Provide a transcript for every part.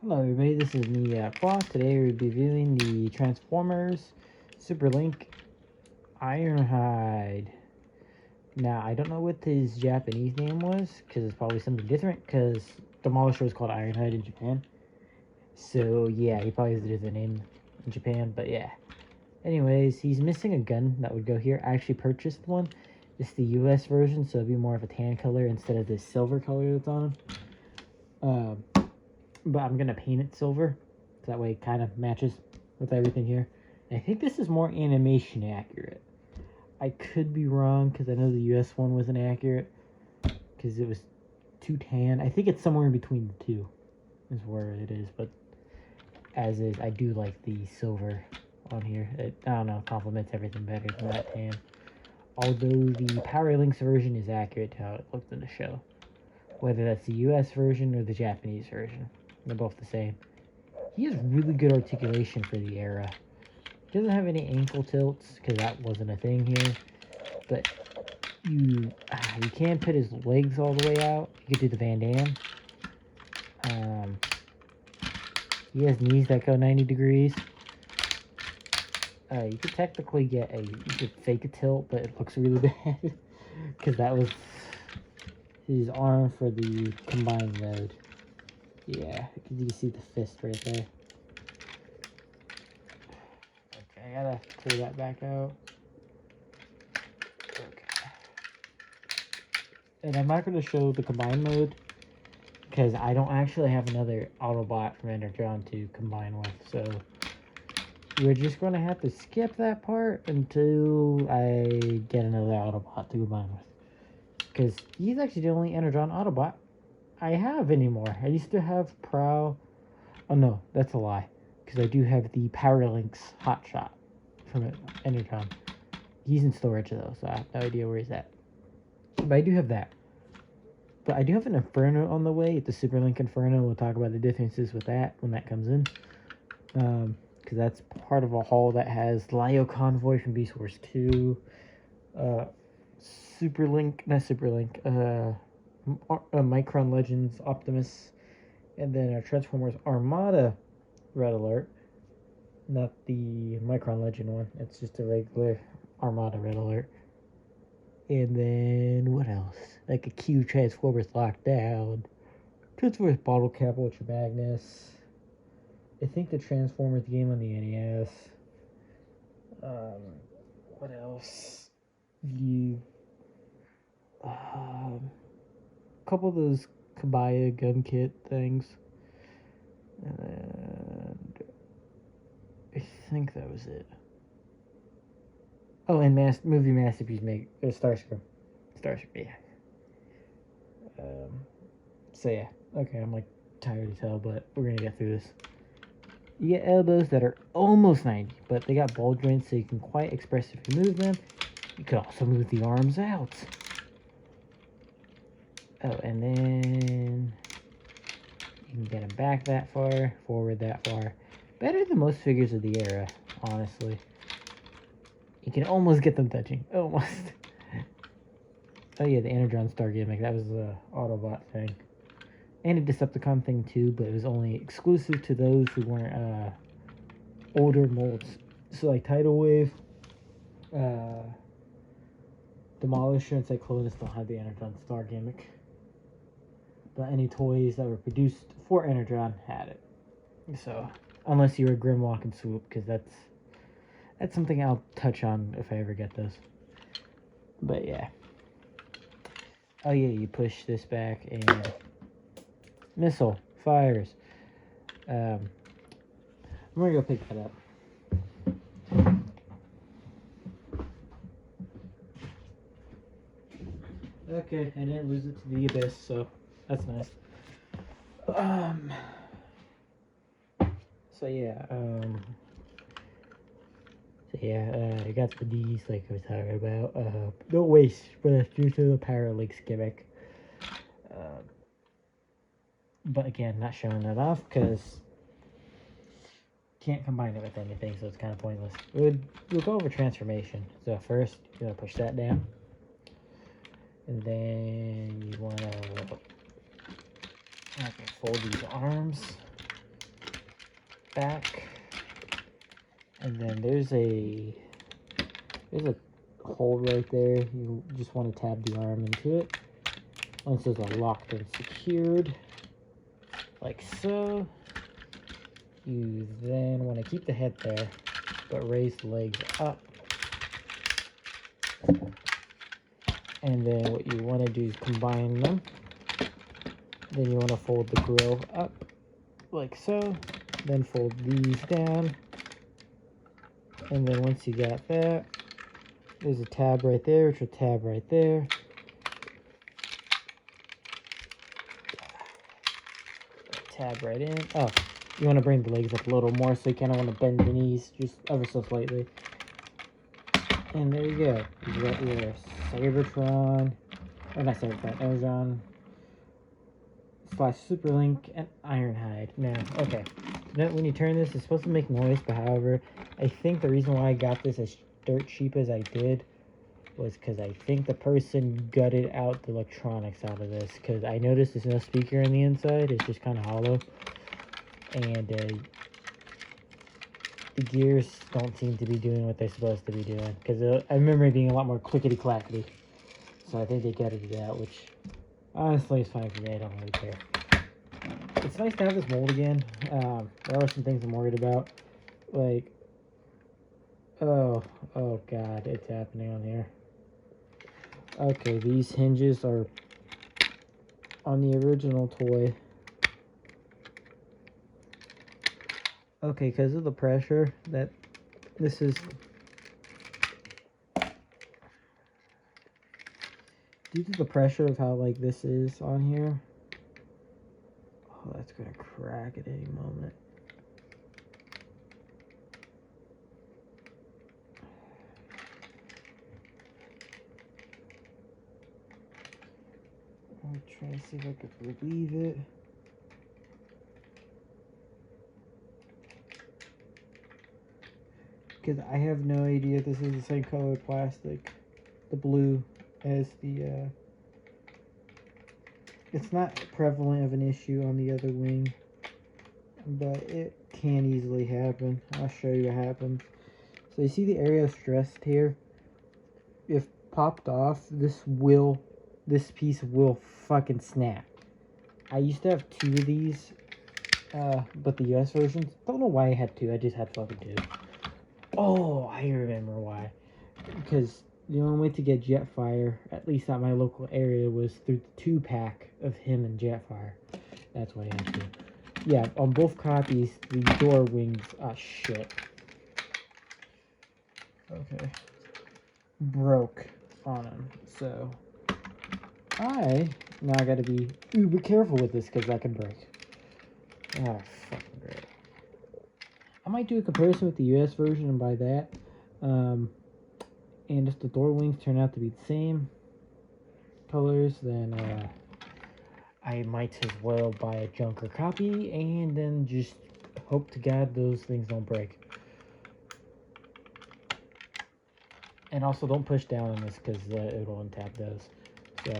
Hello everybody, this is me, Qua. Today we'll be reviewing the Transformers Superlink Ironhide. Now, I don't know what his Japanese name was, because it's probably something different, because Demolisher was called Ironhide in Japan. So, yeah, he probably has a different name in Japan, but yeah. Anyways, he's missing a gun that would go here. I actually purchased one. It's the US version, so it'd be more of a tan color instead of this silver color that's on him. But I'm gonna paint it silver, so that way it kind of matches with everything here. And I think this is more animation accurate. I could be wrong because I know the US one wasn't accurate because it was too tan. I think it's somewhere in between the two is where it is, but as is, I do like the silver on here. I don't know, complements everything better than that tan. Although the Power Links version is accurate to how it looked in the show. Whether that's the US version or the Japanese version. They're both the same. He has really good articulation for the era. He doesn't have any ankle tilts, because that wasn't a thing here. But you can put his legs all the way out. You could do the Van Damme. He has knees that go 90 degrees. You could technically get you could fake a tilt, but it looks really bad. Because that was his arm for the combined mode. Yeah, you can see the fist right there. Okay, I gotta pull that back out. Okay. And I'm not gonna show the combined mode because I don't actually have another Autobot from Energon to combine with, so we're just gonna have to skip that part until I get another Autobot to combine with. Because he's actually the only Energon Autobot I have anymore. I used to have Prowl. Oh no, that's a lie. Because I do have the Power Links Hotshot from Energon. He's in storage though, so I have no idea where he's at. But I do have that. But I do have an Inferno on the way, the Superlink Inferno. We'll talk about the differences with that when that comes in. Because that's part of a haul that has Lio Convoy from Beast Wars 2, Superlink, not Superlink, Micron Legends Optimus, and then our Transformers Armada Red Alert. Not the Micron Legend one, it's just a regular Armada Red Alert. And then, what else? Like a Q Transformers Lockdown, Transformers Bottle Cap Ultra Magnus. I think the Transformers game on the NES. What else? You couple of those Kabaya gun kit things. And I think that was it. Oh, and movie masterpiece make Starscream. Yeah. So yeah, okay, I'm like tired as hell, but we're gonna get through this. You get elbows that are almost 90, but they got ball joints so you can quite expressively move them. You could also move the arms out. Oh, and then you can get them back that far, forward that far. Better than most figures of the era, honestly. You can almost get them touching. Almost. Oh yeah, the Energon Star gimmick. That was the Autobot thing. And a Decepticon thing too, but it was only exclusive to those who weren't older molds. So like Tidal Wave, Demolisher, and Cyclonus don't have the Energon Star gimmick. But any toys that were produced for Energon had it. So unless you're a Grimlock and Swoop, because that's something I'll touch on if I ever get those. But yeah. Oh yeah, you push this back and missile fires. I'm gonna go pick that up. Okay, I didn't lose it to the abyss, so that's nice. So yeah, I got the D's like I was talking about. No waste, but that's due to the Power Links gimmick. But again, not showing that off because can't combine it with anything, so it's kind of pointless. We'll go over transformation. So first, you're gonna push that down, and then you wanna fold these arms. back, and then there's a hole right there. You just want to tab the arm into it. Once those are locked and secured, like so, you then want to keep the head there, but raise the legs up. And then what you want to do is combine them. Then you want to fold the grill up, like so. Then fold these down. And then once you got that, there's a tab right there, which will tab right there. Tab right in. Oh, you want to bring the legs up a little more, so you kind of want to bend the knees just ever so slightly. And there you go. You got your Cybertron, or not Cybertron, Energon / Superlink and Ironhide. Now, okay. Now, when you turn this, it's supposed to make noise, but however, I think the reason why I got this as dirt cheap as I did was because I think the person gutted out the electronics out of this, because I noticed there's no speaker on the inside. It's just kind of hollow, and the gears don't seem to be doing what they're supposed to be doing, because I remember it being a lot more clickety-clackety, so I think they gutted it out, which honestly is fine for me. I don't really care. It's nice to have this mold again. There are some things I'm worried about, like, oh god, it's happening on here. Okay, these hinges are on the original toy. Okay, because of the pressure that this is, due to the pressure of how like this is on here, oh, that's gonna crack at any moment. I'm trying to see if I could relieve it. Because I have no idea if this is the same color plastic, the blue, as the, it's not prevalent of an issue on the other wing, but it can easily happen. I'll show you what happens. So you see the area of stress here? If popped off, this piece will fucking snap. I used to have 2 of these, but the US versions, don't know why I had 2, I just had fucking 2. Oh, I remember why. Because the only way to get Jetfire, at least at my local area, was through the 2-pack of him and Jetfire. That's why I had to. Yeah, on both copies, the door wings, oh shit. Okay. Broke on him, so I now gotta be uber careful with this, because that can break. Ah, fucking great. I might do a comparison with the US version and buy that. And if the door wings turn out to be the same colors, then I might as well buy a junker copy and then just hope to God those things don't break. And also don't push down on this, because it'll untap those. So,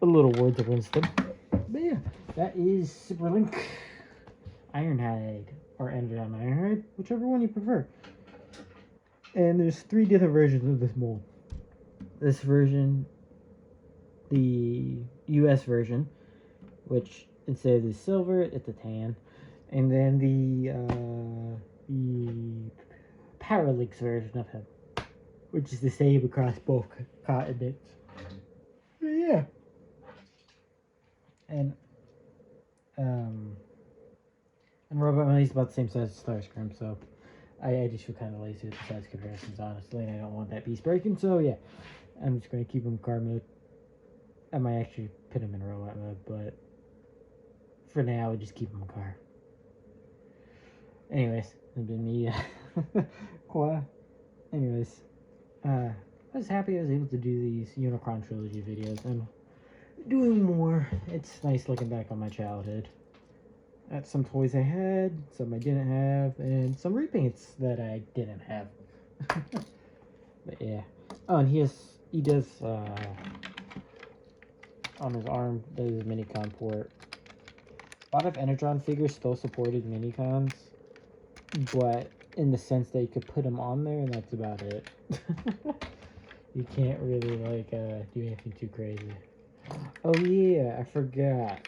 a little words of wisdom. But yeah, that is Superlink Ironhide, or Energon Ironhide, whichever one you prefer. And there's 3 different versions of this mold. This version, the US version, which instead of the silver, it's a tan. And then the Parallax version of him, which is the same across both continents. Yeah. And Robot Money's about the same size as Starscream, so I just feel kind of lazy with the size comparisons, honestly, and I don't want that piece breaking, so yeah. I'm just going to keep him car mode. I might actually put him in robot mode, but for now, I would just keep him car. Anyways, it's been me, Qua. Anyways, I was happy I was able to do these Unicron Trilogy videos. I'm doing more. It's nice looking back on my childhood. At some toys I had, some I didn't have, and some repaints that I didn't have. But yeah. Oh, and he does, on his arm, does his Minicon port. A lot of Energon figures still supported Minicons, but in the sense that you could put them on there and that's about it. You can't really like do anything too crazy. Oh yeah, I forgot.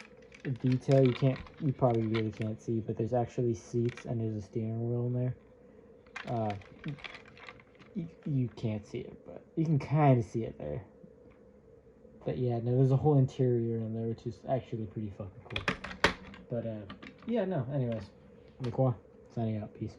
A detail you probably really can't see, but there's actually seats and there's a steering wheel in there. You can't see it, but you can kind of see it there. But yeah, no, there's a whole interior in there, which is actually pretty fucking cool. But yeah, no. Anyways, Nicola, signing out. Peace.